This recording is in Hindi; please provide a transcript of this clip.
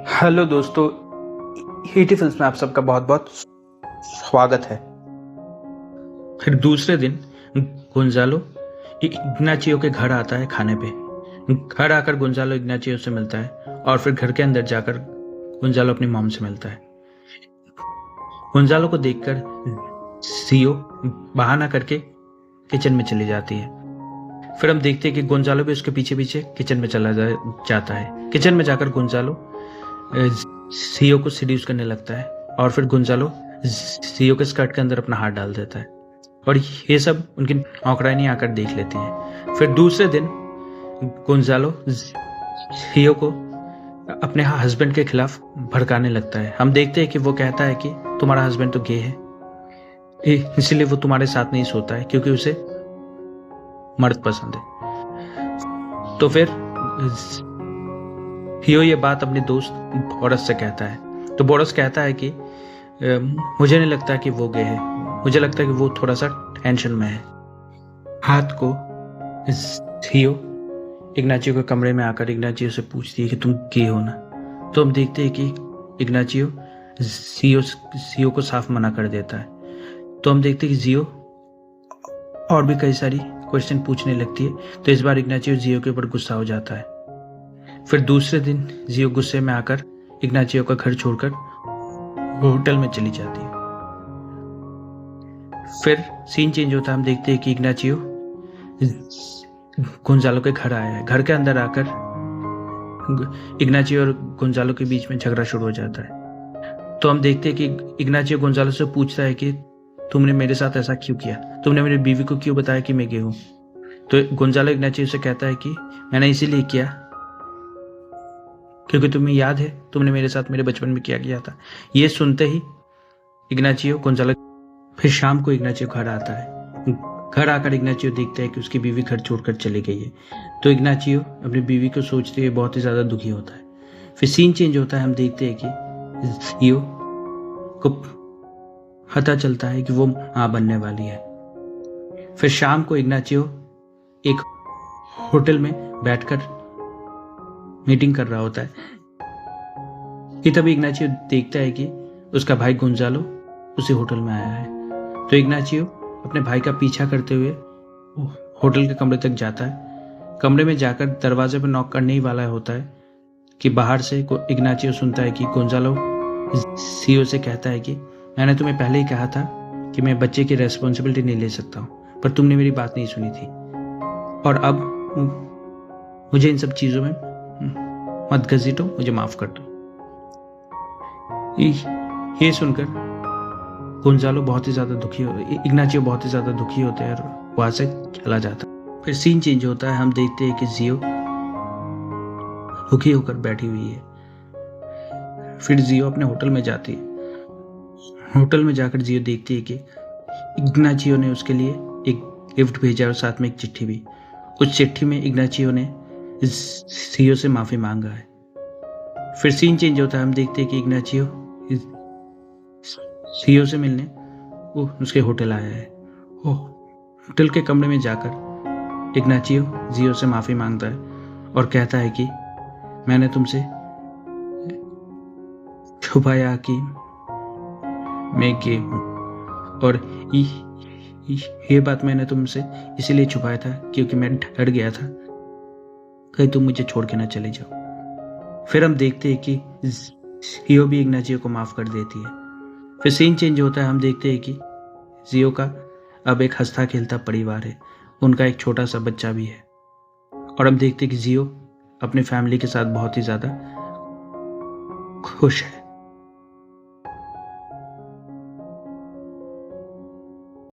हेलो दोस्तों, हीटी फिल्म्स में आप सबका बहुत बहुत स्वागत है। फिर दूसरे दिन गोंजालो इग्नाचियो के घर आता है खाने पे। घर आकर गोंजालो इग्नाचियो से मिलता है और फिर घर के अंदर जाकर गोंजालो अपनी मॉम से मिलता है। गोंजालो को देखकर जियो बहाना करके किचन में चली जाती है। फिर हम देखते हैं कि गोंजालो भी उसके पीछे पीछे किचन में चला जाता है। किचन में जाकर गोंजालो जियो को सीड्यूस करने लगता है और फिर गोंजालो जियो के स्कर्ट के अंदर अपना हाथ डाल देता है और ये सब उनकी नौकरानी आकर देख लेते हैं। फिर दूसरे दिन गोंजालो जियो को अपने हस्बैंड के खिलाफ भड़काने लगता है। हम देखते हैं कि वो कहता है कि तुम्हारा हस्बैंड तो गे है, इसलिए वो तुम्हारे साथ नहीं सोता है क्योंकि उसे मर्द पसंद है। तो फिर हियो ये बात अपने दोस्त बोरस से कहता है। तो बोरस कहता है कि मुझे नहीं लगता कि वो गे है, मुझे लगता है कि वो थोड़ा सा टेंशन में है। हाथ को हियो इग्नाचियो के कमरे में आकर इग्नाचियो से पूछती है कि तुम गे हो ना। तो हम देखते हैं कि इग्नाचियो जियो को साफ मना कर देता है। तो हम देखते हैं कि जियो और भी कई सारी क्वेश्चन पूछने लगती है। तो इस बार इग्नाचियो जियो के ऊपर गुस्सा हो जाता है। फिर दूसरे दिन जियो गुस्से में आकर इग्नाचियो का घर छोड़कर होटल में चली जाती है। फिर सीन चेंज होता है। हम देखते हैं कि इग्नाचियो गोंजालो के घर आया है। घर के अंदर आकर इग्नाचियो और गोंजालो के बीच में झगड़ा शुरू हो जाता है। तो हम देखते हैं कि इग्नाचियो गोंजालो से पूछता है कि तुमने मेरे साथ ऐसा क्यों किया, तुमने मेरी बीवी को क्यों बताया कि मैं गे हूं। तो गोंजालो इग्नाचियो से कहता है कि मैंने इसीलिए किया क्योंकि तुम्हें याद है तुमने मेरे साथ मेरे बचपन में क्या किया था। ये सुनते ही इग्नाचियो गोंजालो फिर शाम को इग्नाचियो घर आता है। घर आकर इग्नाचियो देखता है कि उसकी बीवी घर छोड़कर चली गई है। तो इग्नाचियो अपनी बीवी को सोचते हुए बहुत ही ज्यादा दुखी होता है। फिर सीन चेंज होता है। हम देखते हैं कि जियो को पता चलता है कि वो मां बनने वाली है। फिर शाम को इग्नाचियो एक होटल में बैठकर मीटिंग कर रहा होता है कि तभी इग्नाचियो देखता है कि उसका भाई गोंजालो उसी होटल में आया है। तो इग्नाचियो अपने भाई का पीछा करते हुए होटल के कमरे तक जाता है। कमरे में जाकर दरवाजे पर नॉक करने ही वाला होता है कि बाहर से इग्नाचियो सुनता है कि गोंजालो जियो से कहता है कि मैंने तुम्हें पहले ही कहा था कि मैं बच्चे की रेस्पॉन्सिबिलिटी नहीं ले सकता हूं, पर तुमने मेरी बात नहीं सुनी थी और अब मुझे इन सब चीजों में मत घसीटो, मुझे माफ कर दो। ये सुनकर गोंजालो बहुत ही ज्यादा दुखी हो इग्नाचियो बहुत ही ज्यादा दुखी होता है और वहां से चला जाता है। फिर सीन चेंज होता है। हम देखते हैं कि जियो दुखी होकर बैठी हुई है। फिर जियो अपने होटल में जाती है। होटल में जाकर जियो देखती है कि इग्नाचियो ने उसके लिए एक गिफ्ट भेजा और साथ में एक चिट्ठी भी। उस चिट्ठी में इग्नाचियो ने जियो से माफी मांगा है। फिर सीन चेंज होता है। हम देखते हैं कि इग्नाचियो जियो से मिलने वो उसके होटल आया है। होटल के कमरे में जाकर इग्नाचियो जियो से माफी मांगता है और कहता है कि मैंने तुमसे छुपाया कि मैं गे हूं और ये बात मैंने तुमसे इसीलिए छुपाया था क्योंकि मैं डर गया था कहीं तुम मुझे छोड़ के ना चले जाओ। फिर हम देखते हैं कि जियो भी इग्नाचियो को माफ कर देती है। फिर सीन चेंज होता है। हम देखते हैं कि जियो का अब एक हंसता खेलता परिवार है, उनका एक छोटा सा बच्चा भी है और हम देखते हैं कि जियो अपनी फैमिली के साथ बहुत ही ज्यादा खुश है।